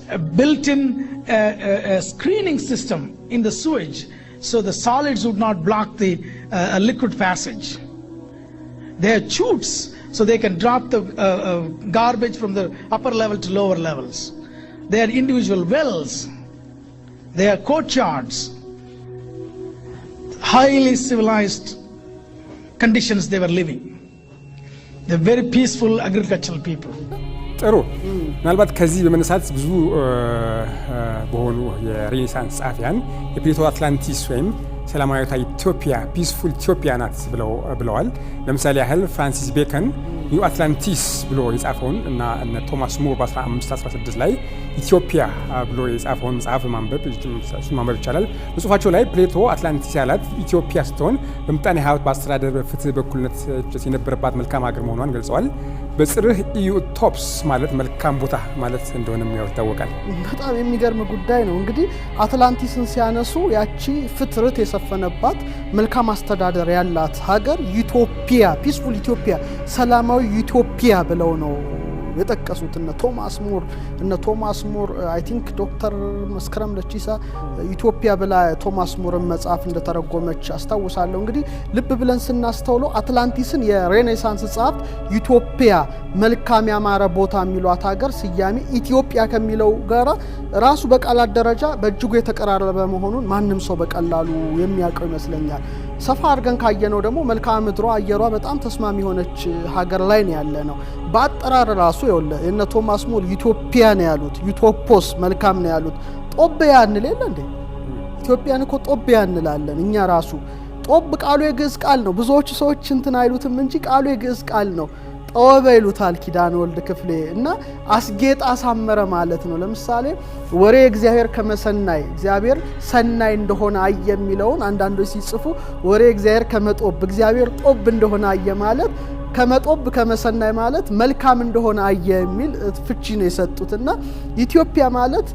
a built-in screening system in the sewage, so the solids would not block the liquid passage. They had chutes, so they can drop the garbage from the upper level to lower levels. They had individual wells. They had courtyards. Highly civilized conditions they were living. They're very peaceful agricultural people. ጥሩ ምናልባት ከዚህ በመነሳት ብዙ በሆኑ የሬኔሳንስ ጸሐፊያን የፕሌቶ አትላንቲስ ወይም ሰላማዊቷ ኢትዮጵያ ፒስፉል ኢትዮጵያ ናት ብለዋል። ለምሳሌ ያህል ፍራንሲስ ቤከን ኒው አትላንቲስ ብሎ የጻፈውን እና እነ ቶማስ ሙር በ1516 ላይ ኢትዮጵያ ብሎ የጻፈውን መጽሐፍ ማንበብ ይቻላል። በጽሁፋቸው ላይ ፕሌቶ አትላንቲስ ያላት ኢትዮጵያ ስትሆን በምጣኔ ሀብት፣ በአስተዳደር፣ በፍትህ፣ በእኩልነት የነበረባት መልካም ሀገር መሆኗን ገልጸዋል። በጽርህ ኢዩቶፕስ ማለት መልካም ቦታ ማለት እንደሆነም ይታወቃል። በጣም የሚገርም ጉዳይ ነው። እንግዲህ አትላንቲስን ሲያነሱ ያቺ ፍትርት የሰፈነባት መልካም አስተዳደር ያላት ሀገር ኢትዮጵያ ፒስፉል ኢትዮጵያ ሰላማዊ ኢትዮጵያ ብለው ነው የጠቀሱት እነ ቶማስ ሙር አይ ቲንክ ዶክተር መስከረም ለቺሳ ኢትዮጵያ ብላ ቶማስ ሙርን መጽሐፍ እንደተረጎመች አስታውሳለሁ። እንግዲህ ልብ ብለን ስናስተውለው አትላንቲስን የሬኔሳንስ ጸሐፍት ኢትዮጵያ መልካም ያማረ ቦታ የሚሏት ሀገር ስያሜ ኢትዮጵያ ከሚለው ጋራ ራሱ በቃላት ደረጃ በእጅጉ የተቀራረበ መሆኑን ማንም ሰው በቀላሉ የሚያውቀው ይመስለኛል። ሰፋ አድርገን ካየነው ደግሞ መልክዓ ምድሯ አየሯ በጣም ተስማሚ የሆነች ሀገር ላይ ነው ያለ ነው። በአጠራር ራሱ ይኸውልህ እነ ቶማስ ሙር ኢትዮጵያ ነው ያሉት፣ ዩቶፖስ መልካም ነው ያሉት። ጦቢያ እንል የለ እንዴ? ኢትዮጵያን እኮ ጦቢያ እንላለን እኛ ራሱ። ጦብ ቃሉ የግዕዝ ቃል ነው። ብዙዎች ሰዎች እንትን አይሉትም እንጂ ቃሉ የግዕዝ ቃል ነው። ጠወበ ይሉታል ኪዳነ ወልድ ክፍሌ እና አስጌጥ አሳመረ ማለት ነው። ለምሳሌ ወሬ እግዚአብሔር ከመሰናይ እግዚአብሔር ሰናይ እንደሆነ አየ የሚለውን አንዳንዶች ሲጽፉ ወሬ እግዚአብሔር ከመጦብ እግዚአብሔር ጦብ እንደሆነ አየ ማለት ከመጦብ ከመሰናይ ማለት መልካም እንደሆነ አየ የሚል ፍቺ ነው የሰጡትና ኢትዮጵያ ማለት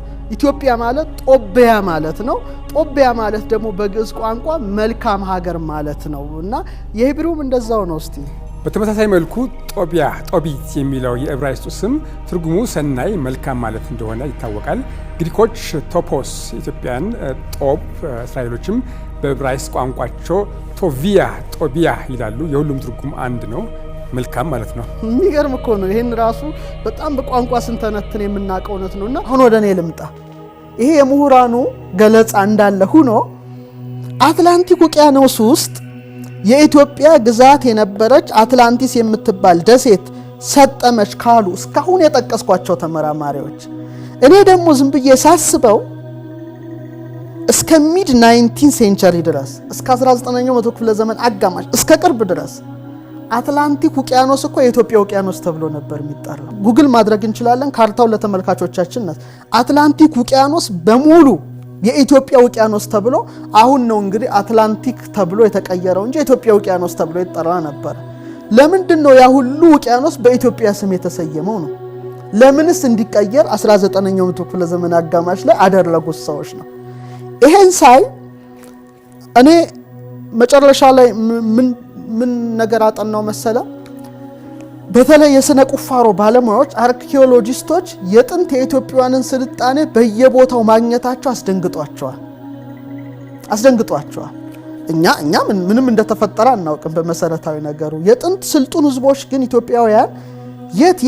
ጦቢያ ማለት ነው። ጦቢያ ማለት ደግሞ በግዕዝ ቋንቋ መልካም ሀገር ማለት ነው እና የሂብሩም እንደዛው ነው። እስቲ በተመሳሳይ መልኩ ጦቢት የሚለው የዕብራይስጡ ስም ትርጉሙ ሰናይ መልካም ማለት እንደሆነ ይታወቃል። ግሪኮች ቶፖስ ኢትዮጵያን ጦብ፣ እስራኤሎችም በዕብራይስጥ ቋንቋቸው ጦቢያ ይላሉ። የሁሉም ትርጉም አንድ ነው፣ መልካም ማለት ነው። የሚገርም እኮ ነው። ይሄን ራሱ በጣም በቋንቋ ስንተነትን የምናውቀው እውነት ነውና አሁን ወደ እኔ ልምጣ። ይሄ የምሁራኑ ገለጻ እንዳለ ሆኖ አትላንቲክ ውቅያኖስ ውስጥ የኢትዮጵያ ግዛት የነበረች አትላንቲስ የምትባል ደሴት ሰጠመች ካሉ እስካሁን የጠቀስኳቸው ተመራማሪዎች፣ እኔ ደግሞ ዝም ብዬ ሳስበው እስከ ሚድ 19 ሴንቸሪ ድረስ እስከ 19ኛው መቶ ክፍለ ዘመን አጋማሽ እስከ ቅርብ ድረስ አትላንቲክ ውቅያኖስ እኮ የኢትዮጵያ ውቅያኖስ ተብሎ ነበር የሚጠራው። ጉግል ማድረግ እንችላለን። ካርታው ለተመልካቾቻችን ነው። አትላንቲክ ውቅያኖስ በሙሉ የኢትዮጵያ ውቅያኖስ ተብሎ አሁን ነው እንግዲህ አትላንቲክ ተብሎ የተቀየረው እንጂ የኢትዮጵያ ውቅያኖስ ተብሎ ይጠራ ነበር። ለምንድን ነው ያ ሁሉ ውቅያኖስ በኢትዮጵያ ስም የተሰየመው ነው? ለምንስ እንዲቀየር 19ኛው መቶ ክፍለ ዘመን አጋማሽ ላይ አደረጉት ሰዎች ነው። ይሄን ሳይ እኔ መጨረሻ ላይ ምን ነገር አጠናው መሰለ? በተለይ የስነ ቁፋሮ ባለሙያዎች አርኪኦሎጂስቶች የጥንት የኢትዮጵያውያንን ስልጣኔ በየቦታው ማግኘታቸው አስደንግጧቸዋል። እኛ ምንም እንደተፈጠረ አናውቅም። በመሰረታዊ ነገሩ የጥንት ስልጡን ህዝቦች ግን ኢትዮጵያውያን የት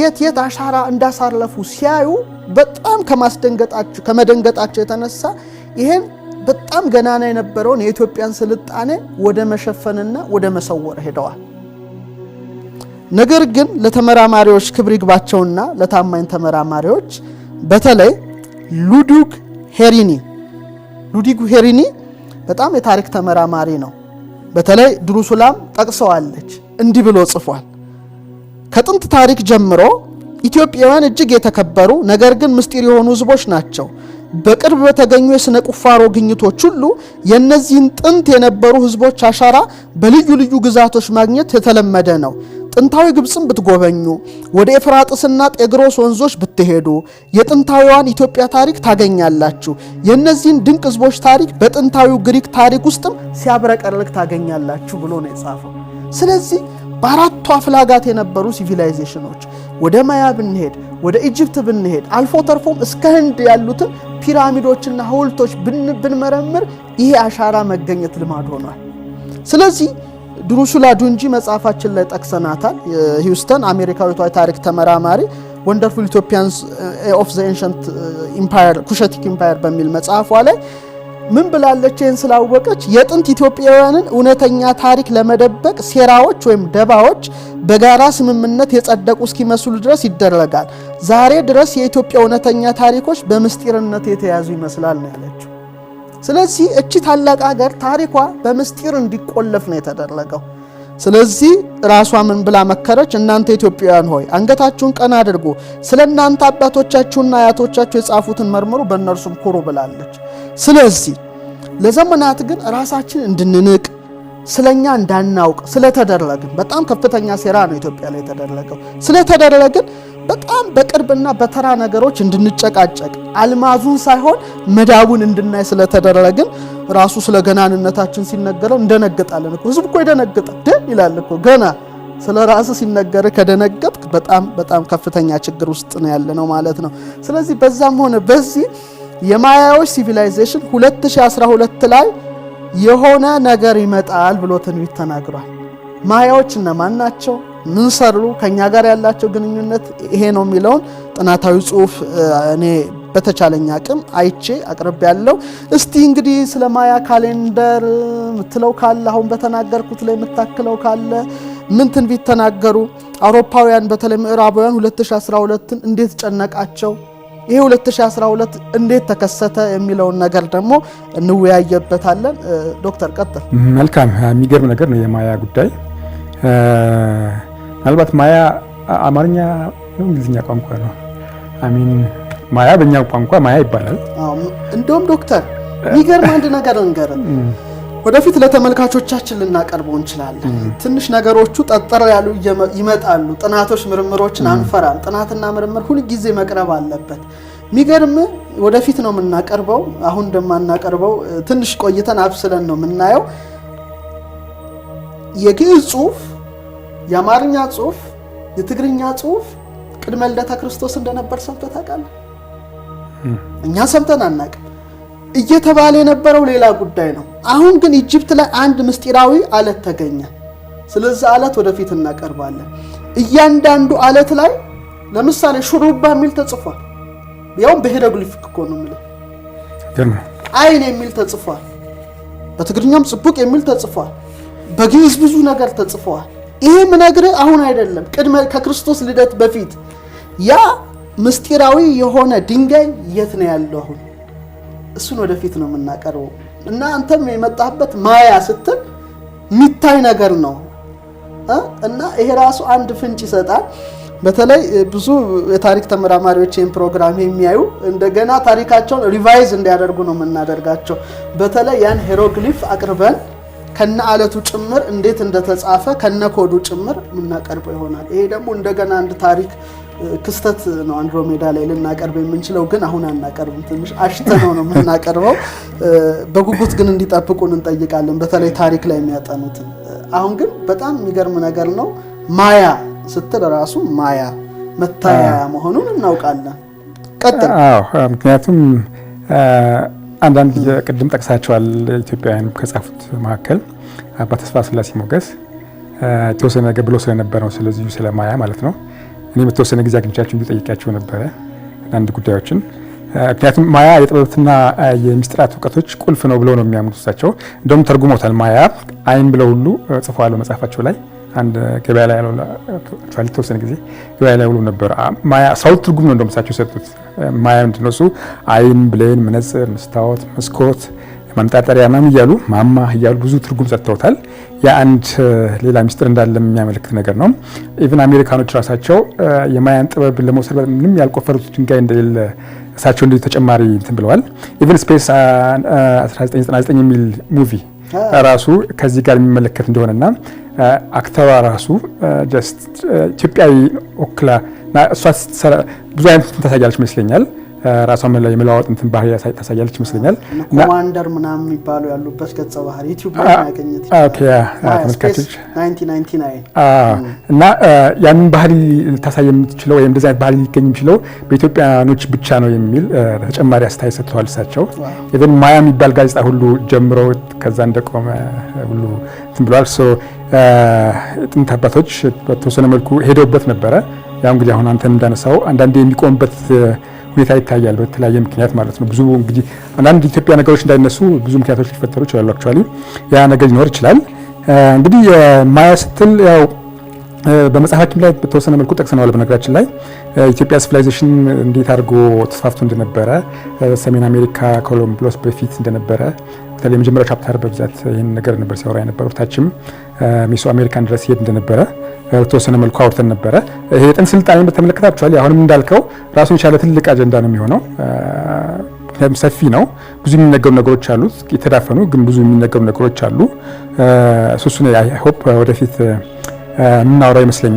አሻራ እንዳሳለፉ ሲያዩ በጣም ከመደንገጣቸው የተነሳ ይሄን በጣም ገናና የነበረውን የኢትዮጵያን ስልጣኔ ወደ መሸፈንና ወደ መሰወር ሄደዋል። ነገር ግን ለተመራማሪዎች ክብር ይግባቸውና ለታማኝ ተመራማሪዎች በተለይ ሉዱግ ሄሪኒ በጣም የታሪክ ተመራማሪ ነው። በተለይ ድሩሱላም ጠቅሰዋለች። እንዲህ ብሎ ጽፏል። ከጥንት ታሪክ ጀምሮ ኢትዮጵያውያን እጅግ የተከበሩ ነገር ግን ምስጢር የሆኑ ህዝቦች ናቸው። በቅርብ በተገኙ የስነ ቁፋሮ ግኝቶች ሁሉ የነዚህን ጥንት የነበሩ ህዝቦች አሻራ በልዩ ልዩ ግዛቶች ማግኘት የተለመደ ነው። ጥንታዊ ግብፅን ብትጎበኙ፣ ወደ ኤፍራጥስና ጤግሮስ ወንዞች ብትሄዱ የጥንታዊዋን ኢትዮጵያ ታሪክ ታገኛላችሁ። የነዚህን ድንቅ ህዝቦች ታሪክ በጥንታዊው ግሪክ ታሪክ ውስጥም ሲያብረቀርቅ ታገኛላችሁ ብሎ ነው የጻፈው። ስለዚህ በአራቱ አፍላጋት የነበሩ ሲቪላይዜሽኖች ወደ ማያ ብንሄድ፣ ወደ ኢጅፕት ብንሄድ፣ አልፎ ተርፎም እስከ ህንድ ያሉትን ፒራሚዶችና ሐውልቶች ብንመረምር ይሄ አሻራ መገኘት ልማድ ሆኗል። ስለዚህ ድሩሱላ ዱንጂ መጽሐፋችን ላይ ጠቅሰናታል። ሂውስተን አሜሪካዊቷ ታሪክ ተመራማሪ ወንደርፉል ኢትዮጵያንስ ኦፍ ዘ ኤንሸንት ኢምፓየር ኩሸቲክ ኢምፓየር በሚል መጽሐፏ ላይ ምን ብላለች? ይህን ስላወቀች የጥንት ኢትዮጵያውያንን እውነተኛ ታሪክ ለመደበቅ ሴራዎች ወይም ደባዎች በጋራ ስምምነት የጸደቁ እስኪመስሉ ድረስ ይደረጋል። ዛሬ ድረስ የኢትዮጵያ እውነተኛ ታሪኮች በምስጢርነት የተያዙ ይመስላል ነው ያለችው። ስለዚህ እቺ ታላቅ ሀገር ታሪኳ በምስጢር እንዲቆለፍ ነው የተደረገው። ስለዚህ ራሷ ምን ብላ መከረች? እናንተ ኢትዮጵያውያን ሆይ አንገታችሁን ቀና አድርጉ፣ ስለ እናንተ አባቶቻችሁና አያቶቻችሁ የጻፉትን መርምሩ፣ በእነርሱም ኩሩ ብላለች። ስለዚህ ለዘመናት ግን ራሳችን እንድንንቅ ስለኛ እንዳናውቅ ስለተደረግን በጣም ከፍተኛ ሴራ ነው ኢትዮጵያ ላይ የተደረገው። ስለተደረግን በጣም በቅርብና በተራ ነገሮች እንድንጨቃጨቅ አልማዙን ሳይሆን መዳቡን እንድናይ ስለተደረግን ራሱ ስለ ገናንነታችን ሲነገረን እንደነገጣለን እኮ። ህዝብ እኮ ይደነግጣል ይላል እኮ። ገና ስለ ራስ ሲነገር ከደነገጥክ በጣም ከፍተኛ ችግር ውስጥ ነው ያለነው ማለት ነው። ስለዚህ በዛም ሆነ በዚህ የማያዎች ሲቪላይዜሽን 2012 ላይ የሆነ ነገር ይመጣል ብሎ ትንቢት ተናግሯል። ማያዎች እነማን ናቸው? ምን ሰሩ? ከኛ ጋር ያላቸው ግንኙነት ይሄ ነው የሚለውን ጥናታዊ ጽሑፍ እኔ በተቻለኝ አቅም አይቼ አቅርብ ያለው። እስቲ እንግዲህ ስለ ማያ ካሌንደር ምትለው ካለ አሁን በተናገርኩት ላይ የምታክለው ካለ ምን ትንቢት ተናገሩ? አውሮፓውያን በተለይ ምዕራባውያን 2012ን እንዴት ጨነቃቸው? ይሄ 2012 እንዴት ተከሰተ የሚለውን ነገር ደግሞ እንወያየበታለን። ዶክተር ቀጥል። መልካም፣ የሚገርም ነገር ነው የማያ ጉዳይ። ምናልባት ማያ አማርኛ ነው እንግሊዝኛ ቋንቋ ነው? አሚን ማያ በእኛ ቋንቋ ማያ ይባላል። እንደውም ዶክተር የሚገርም አንድ ነገር እንገርም ወደፊት ለተመልካቾቻችን ልናቀርበው እንችላለን። ትንሽ ነገሮቹ ጠጠር ያሉ ይመጣሉ። ጥናቶች ምርምሮችን አንፈራም። ጥናትና ምርምር ሁሉ ጊዜ መቅረብ አለበት። የሚገርም ወደፊት ነው የምናቀርበው። አሁን እንደማናቀርበው ትንሽ ቆይተን አብስለን ነው የምናየው። የግዕዝ ጽሑፍ፣ የአማርኛ ጽሑፍ፣ የትግርኛ ጽሑፍ ቅድመ ልደተ ክርስቶስ እንደነበር ሰምተህ ታውቃለህ? እኛ ሰምተን አናውቅም። እየተባለ የነበረው ሌላ ጉዳይ ነው። አሁን ግን ኢጅፕት ላይ አንድ ምስጢራዊ አለት ተገኘ። ስለዚህ አለት ወደፊት እናቀርባለን። እያንዳንዱ አለት ላይ ለምሳሌ ሹሩባ የሚል ተጽፏል። ያውም በሂሮግሊፊክ እኮ ነው የሚለው። አይን የሚል ተጽፏል። በትግርኛም ጽቡቅ የሚል ተጽፏል። በግዕዝ ብዙ ነገር ተጽፏል። ይሄ ምነግርህ አሁን አይደለም፣ ከክርስቶስ ልደት በፊት ያ ምስጢራዊ የሆነ ድንጋይ የት ነው ያለው? አሁን እሱን ወደፊት ነው የምናቀርበው። እና አንተም የመጣበት ማያ ስትል የሚታይ ነገር ነው እና ይሄ ራሱ አንድ ፍንጭ ይሰጣል። በተለይ ብዙ የታሪክ ተመራማሪዎች ይህን ፕሮግራም የሚያዩ እንደገና ታሪካቸውን ሪቫይዝ እንዲያደርጉ ነው የምናደርጋቸው። በተለይ ያን ሄሮግሊፍ አቅርበን ከነ አለቱ ጭምር እንዴት እንደተጻፈ ከነ ኮዱ ጭምር የምናቀርበው ይሆናል። ይሄ ደግሞ እንደገና አንድ ታሪክ ክስተት ነው አንድሮሜዳ ላይ ልናቀርብ የምንችለው፣ ግን አሁን አናቀርብም። ትንሽ አሽተነው ነው የምናቀርበው። በጉጉት ግን እንዲጠብቁን እንጠይቃለን፣ በተለይ ታሪክ ላይ የሚያጠኑትን። አሁን ግን በጣም የሚገርም ነገር ነው። ማያ ስትል ራሱ ማያ መታያ መሆኑን እናውቃለን። ቀጥል። ምክንያቱም አንዳንድ ቅድም ጠቅሳቸዋል ኢትዮጵያውያን ከጻፉት መካከል አባ ተስፋ ስላሴ ሞገስ የተወሰነ ነገር ብሎ ስለነበረ ነው፣ ስለዚህ ስለ ማያ ማለት ነው። እኔ በተወሰነ ጊዜ አግኝቻቸው እንዲጠይቃቸው ነበረ አንድ ጉዳዮችን። ምክንያቱም ማያ የጥበብትና የሚስጥራት እውቀቶች ቁልፍ ነው ብለው ነው የሚያምኑት እሳቸው። እንደውም ተርጉሞታል። ማያ አይን ብለው ሁሉ ጽፈዋል መጽሐፋቸው ላይ። አንድ ገበያ ላይ ያለው አክቹአሊ ተወሰነ ጊዜ ገበያ ላይ ሁሉ ነበር። ማያ ሳውት ትርጉም ነው እንደውም እሳቸው የሰጡት። ማያ ምንድን ነው እሱ? አይን፣ ብሌን፣ መነጽር፣ መስታወት፣ መስኮት፣ ማንጣጠሪያ ምናምን እያሉ ማማ እያሉ ብዙ ትርጉም ሰጥተውታል። የአንድ ሌላ ሚስጥር እንዳለ የሚያመለክት ነገር ነው። ኢቭን አሜሪካኖች ራሳቸው የማያን ጥበብ ለመውሰድ ምንም ያልቆፈሩት ድንጋይ እንደሌለ እሳቸው እንደ ተጨማሪ እንትን ብለዋል። ኢቭን ስፔስ 1999 የሚል ሙቪ ራሱ ከዚህ ጋር የሚመለከት እንደሆነና አክተሯ ራሱ ጀስት ኢትዮጵያዊ ወክላ እሷ ብዙ አይነት ታሳያለች ይመስለኛል። ራሷን ላይ የመለዋወጥ እንትን ባህሪ ታሳያለች ይመስለኛል። ኮማንደር ምናምን የሚባሉ ያሉበት ገጸ ባህሪ ዩቲዩብ ላይ ያገኘት ተመልካቾች 1999 እና ያንን ባህሪ ልታሳይ የምትችለው ወይም እንደዚህ አይነት ባህሪ ሊገኝ የሚችለው በኢትዮጵያኖች ብቻ ነው የሚል ተጨማሪ አስተያየት ሰጥተዋል እሳቸው። ኢቨን ማያ የሚባል ጋዜጣ ሁሉ ጀምሮ ከዛ እንደቆመ ሁሉ እንትን ብለዋል። ጥንት አባቶች በተወሰነ መልኩ ሄደውበት ነበረ። ያው እንግዲህ አሁን አንተን እንዳነሳው አንዳንዴ የሚቆምበት ሁኔታ ይታያል በተለያየ ምክንያት ማለት ነው። ብዙ እንግዲህ አንዳንድ ኢትዮጵያ ነገሮች እንዳይነሱ ብዙ ምክንያቶች ሊፈጠሩ ይችላሉ። አክቹአሊ ያ ነገር ሊኖር ይችላል። እንግዲህ ማያ ስትል ያው በመጽሐፋችን ላይ በተወሰነ መልኩ ጠቅሰናል። በነገራችን ላይ ኢትዮጵያ ሲቪላይዜሽን እንዴት አድርጎ ተስፋፍቶ እንደነበረ ሰሜን አሜሪካ ኮሎምበስ በፊት እንደነበረ በተለይ የመጀመሪያው ቻፕተር በብዛት ይህን ነገር ነበር ሲያወራ የነበረው። ታችም ሚሶ አሜሪካን ድረስ ይሄድ እንደነበረ በተወሰነ መልኩ አውርተን ነበረ። ይሄ የጥንት ስልጣኔን በተመለከታችኋል። አሁንም እንዳልከው ራሱን የቻለ ትልቅ አጀንዳ ነው የሚሆነው። ምክንያቱም ሰፊ ነው። ብዙ የሚነገሩ ነገሮች አሉት። የተዳፈኑ ግን ብዙ የሚነገሩ ነገሮች አሉ። እሱን አይ ሆፕ ወደፊት የምናወራው ይመስለኛል።